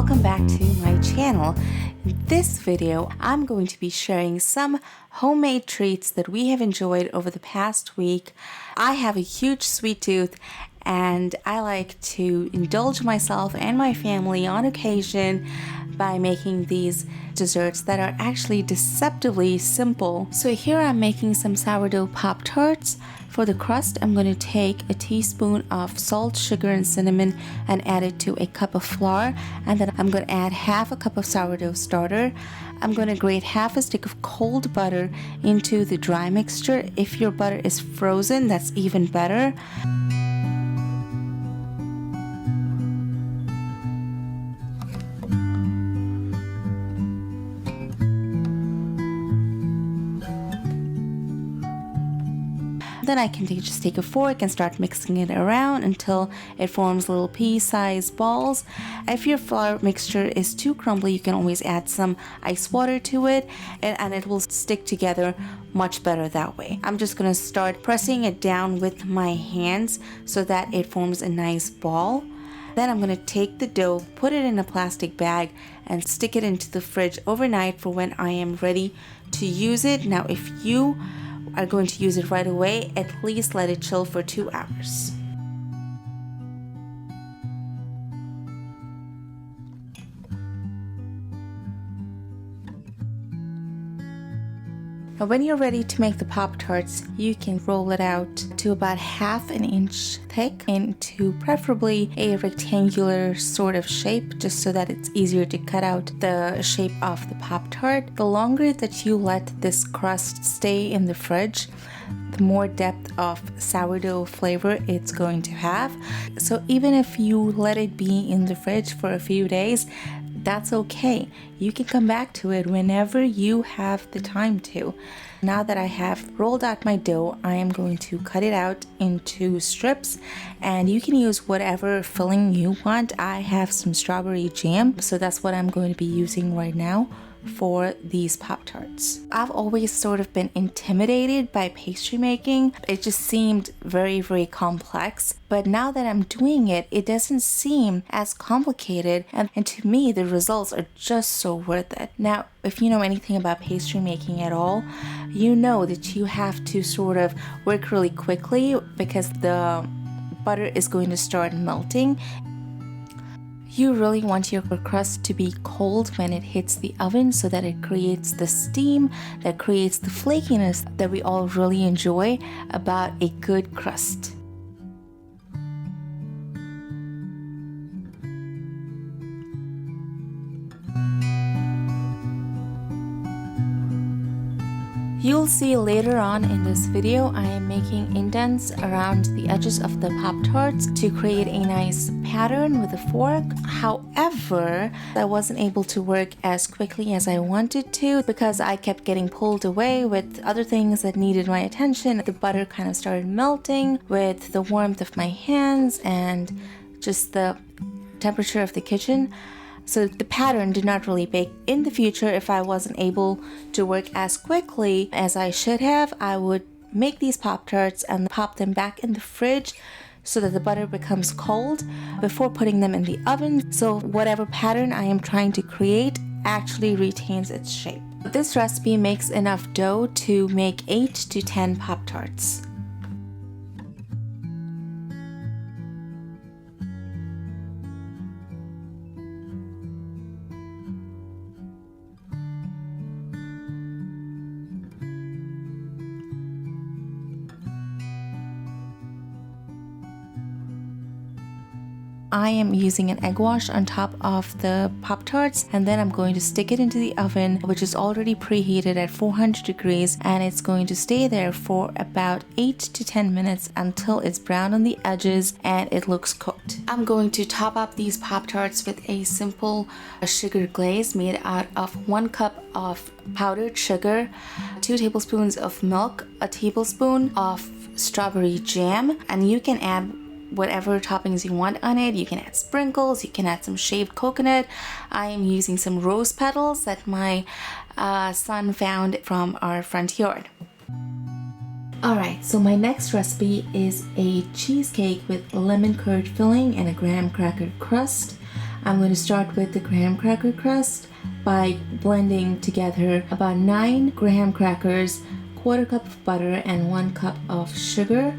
welcome back to my channel. In this video, I'm going to be sharing some homemade treats that we have enjoyed over the past week. I have a huge sweet tooth and I like to indulge myself and my family on occasion by making these desserts that are actually deceptively simple. So here I'm making some sourdough Pop-Tarts. For the crust, I'm going to take a teaspoon of salt, sugar, and cinnamon and add it to a cup of flour. And then I'm going to add half a cup of sourdough starter. I'm going to grate half a stick of cold butter into the dry mixture. If your butter is frozen, that's even better. Then I can just take a fork and start mixing it around until it forms little pea-sized balls. If your flour mixture is too crumbly, you can always add some ice water to it and it will stick together much better that way. I'm just going to start pressing it down with my hands so that it forms a nice ball. Then I'm going to take the dough, put it in a plastic bag, and stick it into the fridge overnight for when I am ready to use it. Now, if you are going to use it right away, at least let it chill for 2 hours. Now when you're ready to make the Pop-Tarts, you can roll it out to about ½ an inch thick into preferably a rectangular sort of shape, just so that it's easier to cut out the shape of the Pop-Tart. The longer that you let this crust stay in the fridge, the more depth of sourdough flavor it's going to have. So even if you let it be in the fridge for a few days, that's okay. You can come back to it whenever you have the time to. Now that I have rolled out my dough, I am going to cut it out into strips, and you can use whatever filling you want. I have some strawberry jam, so that's what I'm going to be using right now for these Pop-Tarts. I've always sort of been intimidated by pastry making. It just seemed very, very complex. But now that I'm doing it, it doesn't seem as complicated, and to me the results are just so worth it. Now, if you know anything about pastry making at all, you know that you have to sort of work really quickly because the butter is going to start melting. You really want your crust to be cold when it hits the oven so that it creates the steam that creates the flakiness that we all really enjoy about a good crust. You'll see later on in this video I am making indents around the edges of the Pop-Tarts to create a nice pattern with a fork. However, I wasn't able to work as quickly as I wanted to because I kept getting pulled away with other things that needed my attention. The butter kind of started melting with the warmth of my hands and just the temperature of the kitchen. So the pattern did not really bake. In the future, if I wasn't able to work as quickly as I should have, I would make these Pop-Tarts and pop them back in the fridge so that the butter becomes cold before putting them in the oven. So whatever pattern I am trying to create actually retains its shape. This recipe makes enough dough to make 8 to 10 Pop-Tarts. I am using an egg wash on top of the Pop-Tarts, and then I'm going to stick it into the oven, which is already preheated at 400 degrees, and it's going to stay there for about 8 to 10 minutes until it's brown on the edges and it looks cooked. I'm going to top up these Pop-Tarts with a simple sugar glaze made out of 1 cup of powdered sugar, 2 tablespoons of milk, a tablespoon of strawberry jam, and you can add whatever toppings you want on it. You can add sprinkles, you can add some shaved coconut. I am using some rose petals that my son found from our front yard. Alright, so my next recipe is a cheesecake with lemon curd filling and a graham cracker crust. I'm going to start with the graham cracker crust by blending together about 9 graham crackers, 1/4 cup of butter, and 1 cup of sugar.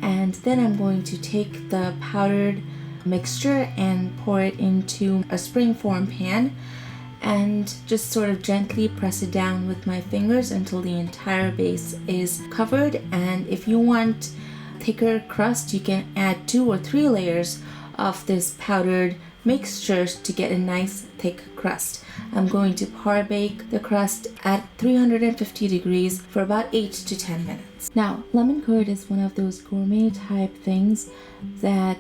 And then I'm going to take the powdered mixture and pour it into a springform pan and just sort of gently press it down with my fingers until the entire base is covered. And if you want thicker crust, you can add 2 or 3 layers of this powdered mixture to get a nice thick crust. I'm going to par bake the crust at 350 degrees for about 8 to 10 minutes. Now, lemon curd is one of those gourmet type things that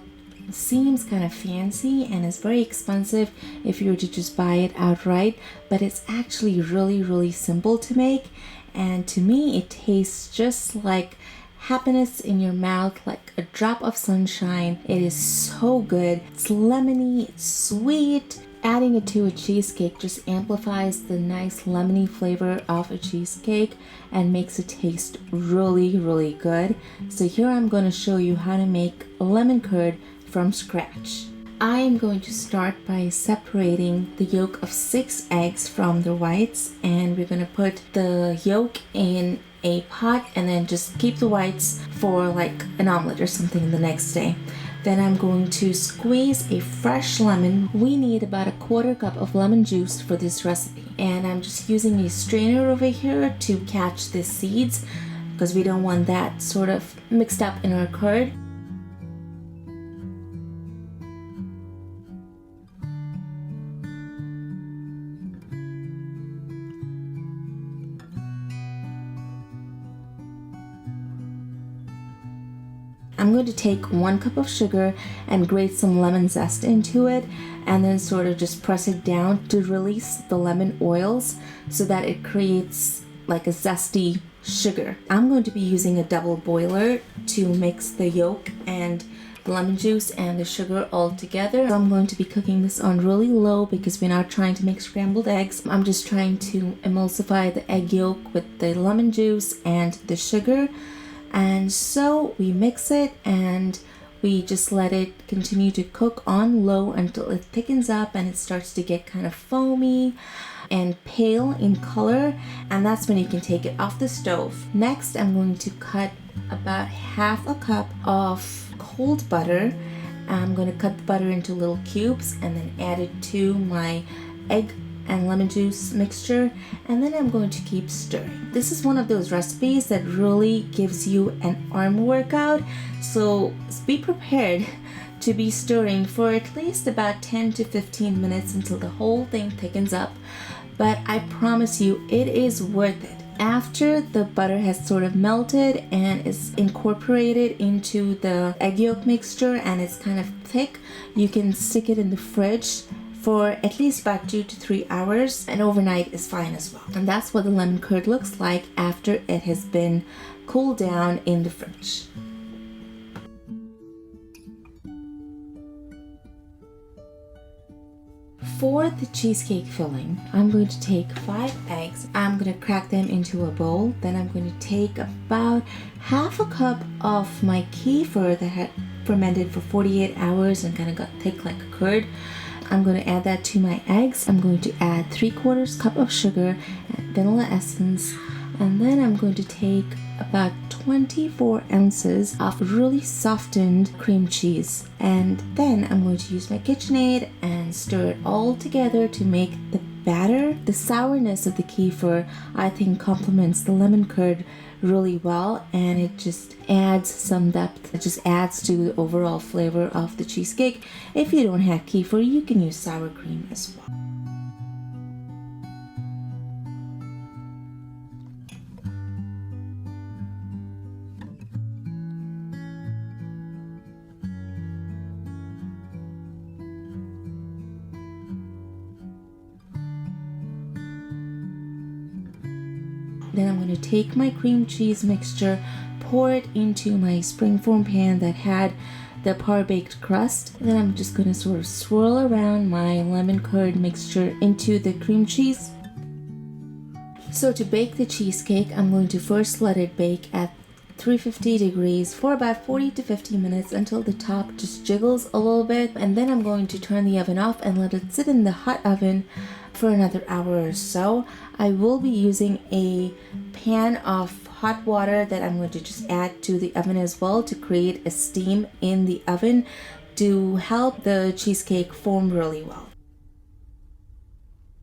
seems kind of fancy and is very expensive if you were to just buy it outright, but it's actually really simple to make, and to me it tastes just like happiness in your mouth, like a drop of sunshine. It is so good. It's lemony, it's sweet. Adding it to a cheesecake just amplifies the nice lemony flavor of a cheesecake and makes it taste really good. So here I'm going to show you how to make lemon curd from scratch. I am going to start by separating the yolk of 6 eggs from the whites, and we're going to put the yolk in a pot and then just keep the whites for like an omelet or something the next day. Then I'm going to squeeze a fresh lemon. We need about a 1/4 cup of lemon juice for this recipe, and I'm just using a strainer over here to catch the seeds because we don't want that sort of mixed up in our curd. I'm going to take 1 cup of sugar and grate some lemon zest into it, and then sort of just press it down to release the lemon oils so that it creates like a zesty sugar. I'm going to be using a double boiler to mix the yolk and the lemon juice and the sugar all together. So I'm going to be cooking this on really low because we're not trying to make scrambled eggs. I'm just trying to emulsify the egg yolk with the lemon juice and the sugar. And so we mix it and we just let it continue to cook on low until it thickens up and it starts to get kind of foamy and pale in color, and that's when you can take it off the stove. Next, I'm going to cut about 1/2 cup of cold butter. I'm going to cut the butter into little cubes and then add it to my egg and lemon juice mixture, and then I'm going to keep stirring. This is one of those recipes that really gives you an arm workout, so be prepared to be stirring for at least about 10 to 15 minutes until the whole thing thickens up. But I promise you, it is worth it. After the butter has sort of melted and is incorporated into the egg yolk mixture and it's kind of thick, you can stick it in the fridge for at least about 2 to 3 hours, and overnight is fine as well. And that's what the lemon curd looks like after it has been cooled down in the fridge. For the cheesecake filling, I'm going to take 5 eggs. I'm going to crack them into a bowl. Then I'm going to take about 1/2 cup of my kefir that had fermented for 48 hours and kind of got thick like a curd. I'm going to add that to my eggs. I'm going to add 3/4 cup of sugar and vanilla essence, and then I'm going to take about 24 ounces of really softened cream cheese, and then I'm going to use my KitchenAid and stir it all together to make the batter. The sourness of the kefir, I think, complements the lemon curd really well, and it just adds some depth. It just adds to the overall flavor of the cheesecake. If you don't have kefir, you can use sour cream as well. Then I'm going to take my cream cheese mixture, pour it into my springform pan that had the par-baked crust. And then I'm just going to sort of swirl around my lemon curd mixture into the cream cheese. So to bake the cheesecake, I'm going to first let it bake at 350 degrees for about 40 to 50 minutes until the top just jiggles a little bit, and then I'm going to turn the oven off and let it sit in the hot oven for another hour or so. I will be using a pan of hot water that I'm going to just add to the oven as well to create a steam in the oven to help the cheesecake form really well.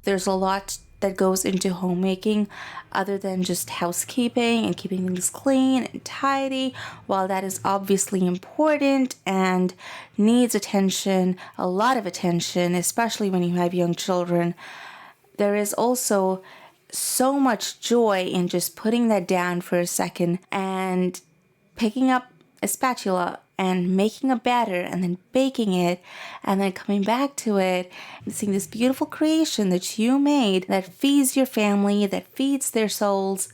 There's a lot that goes into homemaking other than just housekeeping and keeping things clean and tidy. While that is obviously important and needs attention, a lot of attention, especially when you have young children, there is also so much joy in just putting that down for a second and picking up a spatula and making a batter and then baking it and then coming back to it and seeing this beautiful creation that you made that feeds your family, that feeds their souls.